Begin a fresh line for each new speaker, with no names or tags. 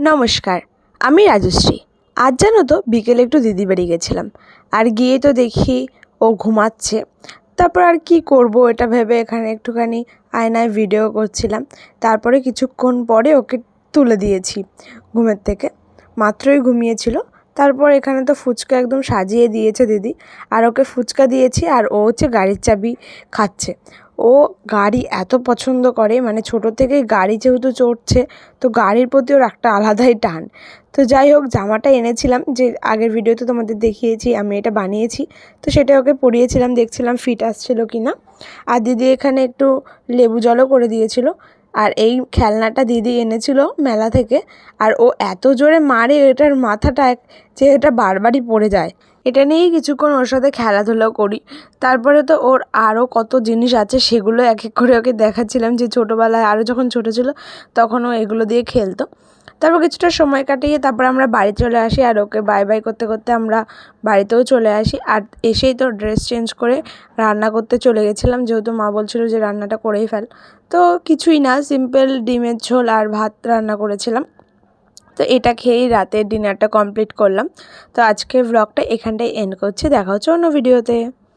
নমস্কার, আমি রাজশ্রী। আজ জানো তো বিকেলে একটু দিদি বাড়ি গেছিলাম, আর গিয়ে তো দেখি ও ঘুমাচ্ছে। তারপর আর কি করব এটা ভেবে এখানে একটুখানি আয়নায় ভিডিও করছিলাম। তারপরে কিছুক্ষণ পরে ওকে তুলে দিয়েছি ঘুমের থেকে, মাত্রই ঘুমিয়েছিল। তারপর এখানে তো ফুচকা একদম সাজিয়ে দিয়েছে দিদি, আর ওকে ফুচকা দিয়েছি, আর ও হচ্ছে গাড়ির চাবি খাচ্ছে। ও গাড়ি এত পছন্দ করে, মানে ছোটো থেকেই গাড়ি যেহেতু চড়ছে, তো গাড়ির প্রতি ওর একটা আলাদাই টান। তো যাই হোক, জামাটা এনেছিলাম, যে আগের ভিডিওতে তোমাদের দেখিয়েছি আমি এটা বানিয়েছি, তো সেটা ওকে পরিয়েছিলাম, দেখছিলাম ফিট আসছিল কি না। আর দিদি এখানে একটু লেবু জলও করে দিয়েছিল। আর এই খেলনাটা দিদি এনেছিল মেলা থেকে, আর ও এত জোরে মারে এটার মাথাটা যে এটা বারবারই পড়ে যায়। এটা নিয়েই কিছুক্ষণ ওর সাথে খেলাধুলো করি। তারপরে তো ওর আরও কত জিনিস আছে, সেগুলো এক এক করে ওকে দেখাচ্ছিলাম, যে ছোটোবেলায় আরও যখন ছোটো ছিল তখন ও এগুলো দিয়ে খেলতো। তারপর কিছুটা সময় কাটিয়ে তারপর আমরা বাড়ি চলে আসি, আর ওকে বাই বাই করতে করতে আমরা বাড়িতেও চলে আসি। আর এসেই তো ড্রেস চেঞ্জ করে রান্না করতে চলে গেছিলাম, যেহেতু মা বলছিল যে রান্নাটা করেই ফেল। তো কিছুই না, সিম্পল ডিমের ঝোল আর ভাত রান্না করেছিলাম। তো এটা খেয়েই রাতের ডিনারটা কমপ্লিট করলাম। তো আজকের ব্লগটা এখানটায় এন্ড করছি, দেখা হচ্ছে অন্য ভিডিওতে।